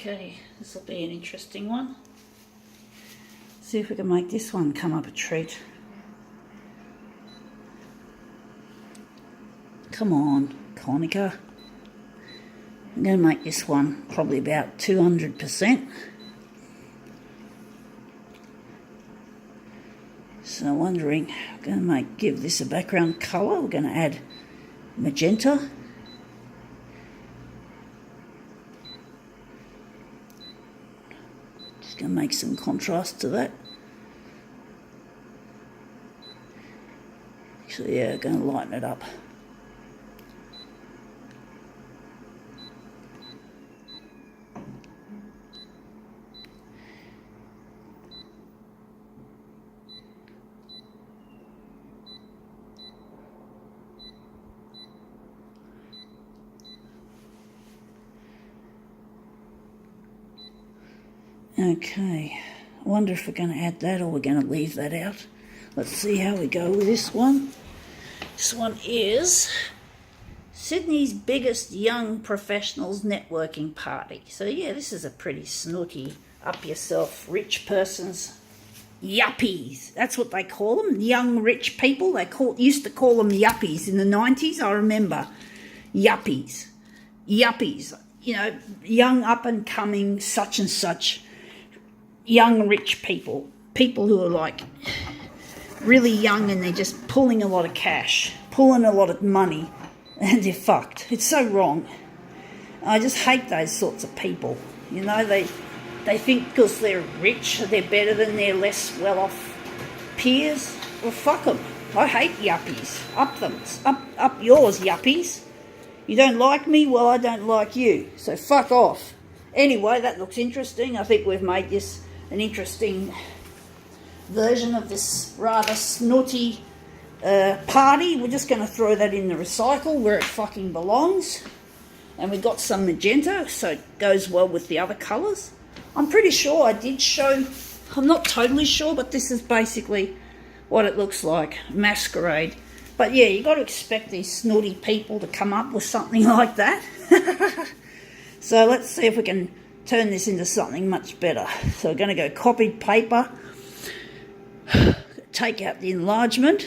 Okay, this will be an interesting one. See if we can make this one come up a treat. Come on, Konica. I'm going to make this one probably about 200%. So I'm wondering, I'm going to give this a background colour. We're going to add magenta. Just going to make some contrast to that. Actually, yeah, going to lighten it up. Okay, I wonder if we're going to add that or we're going to leave that out. Let's see how we go with this one. This one is Sydney's biggest young professionals networking party. So yeah, this is a pretty snooty, up yourself, rich person's yuppies. That's what they call them, young rich people. They used to call them yuppies in the 90s, I remember. Yuppies. Yuppies. You know, young up and coming such and such. Young rich people. People who are like really young and they're just pulling a lot of cash, pulling a lot of money, and they're fucked. It's so wrong. I just hate those sorts of people. You know, they think because they're rich they're better than their less well-off peers. Well, fuck them. I hate yuppies. Up them. Up yours, yuppies. You don't like me? Well, I don't like you. So fuck off. Anyway, that looks interesting. I think we've made this an interesting version of this rather snooty party. We're just going to throw that in the recycle where it fucking belongs. And we got some magenta, so it goes well with the other colours. I'm pretty sure I did show, I'm not totally sure, but this is basically what it looks like, Masquerade. But yeah, you got to expect these snooty people to come up with something like that. So let's see if we can turn this into something much better. So we're going to go copied paper, take out the enlargement.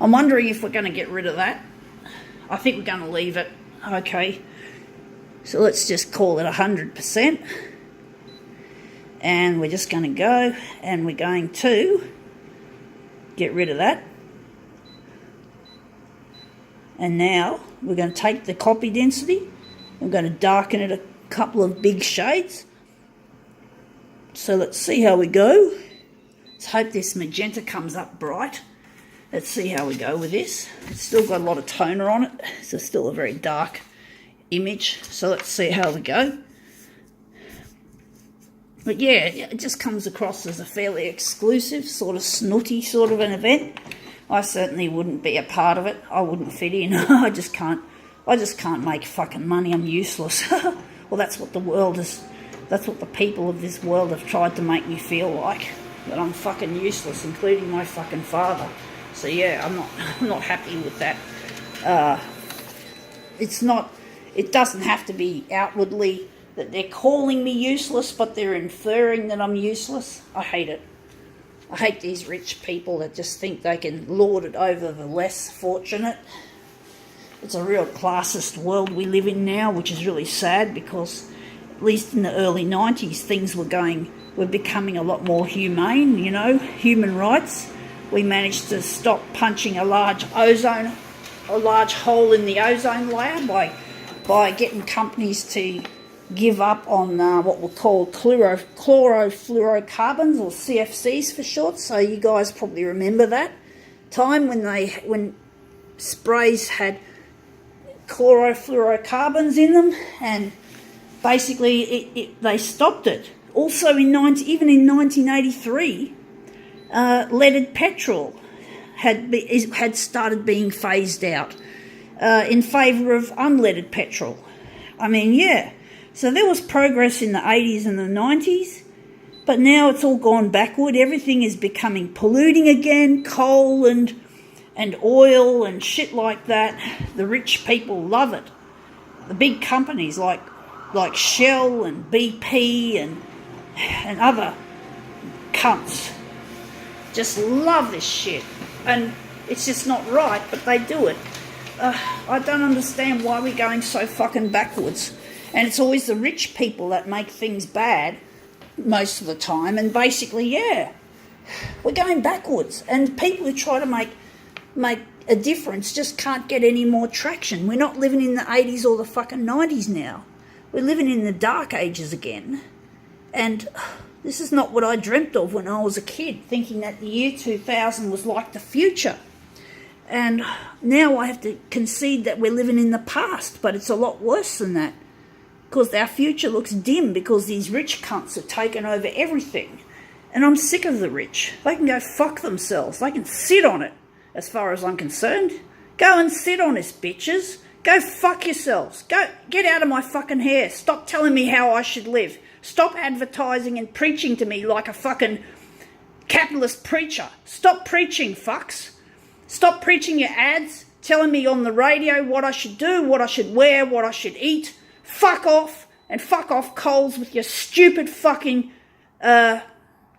I'm wondering if we're going to get rid of that. I think we're going to leave it. Okay, so let's just call it 100%. And we're just going to go and we're going to get rid of that. And now we're going to take the copy density. We're going to darken it a couple of big shades. So let's see how we go. Let's hope this magenta comes up bright. Let's see how we go with this. It's still got a lot of toner on it. So it's still a very dark image. So let's see how we go. But yeah, it just comes across as a fairly exclusive, sort of snooty sort of an event. I certainly wouldn't be a part of it. I wouldn't fit in. I just can't make fucking money. I'm useless. Well, that's what the world is. That's what the people of this world have tried to make me feel like. That I'm fucking useless, including my fucking father. So yeah, I'm not happy with that. It doesn't have to be outwardly that they're calling me useless, but they're inferring that I'm useless. I hate it. I hate these rich people that just think they can lord it over the less fortunate. It's a real classist world we live in now, which is really sad because at least in the early 90s things were becoming a lot more humane, you know, human rights. We managed to stop punching a large hole in the ozone layer by getting companies to give up on what were called chlorofluorocarbons, or CFCs for short. So you guys probably remember that time when sprays had chlorofluorocarbons in them, and basically they stopped it. Also even in 1983, leaded petrol had started being phased out in favour of unleaded petrol. I mean, yeah. So there was progress in the 80s and the 90s, but now it's all gone backward. Everything is becoming polluting again, coal and oil and shit like that. The rich people love it. the big companies like Shell and BP and other cunts just love this shit. And it's just not right, but they do it. I don't understand why we're going so fucking backwards. And it's always the rich people that make things bad most of the time. And basically, yeah, we're going backwards. And people who try to make a difference just can't get any more traction. We're not living in the 80s or the fucking 90s now. We're living in the dark ages again. And this is not what I dreamt of when I was a kid, thinking that the year 2000 was like the future. And now I have to concede that we're living in the past, but it's a lot worse than that. Because our future looks dim because these rich cunts have taken over everything. And I'm sick of the rich. They can go fuck themselves. They can sit on it, as far as I'm concerned. Go and sit on this, bitches. Go fuck yourselves. Go get out of my fucking hair. Stop telling me how I should live. Stop advertising and preaching to me like a fucking capitalist preacher. Stop preaching, fucks. Stop preaching your ads, telling me on the radio what I should do, what I should wear, what I should eat. Fuck off, and fuck off Coles with your stupid fucking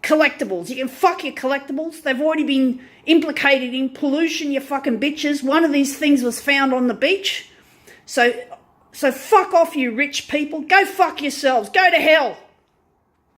collectibles. You can fuck your collectibles. They've already been implicated in pollution, you fucking bitches. One of these things was found on the beach. So fuck off, you rich people. Go fuck yourselves. Go to hell.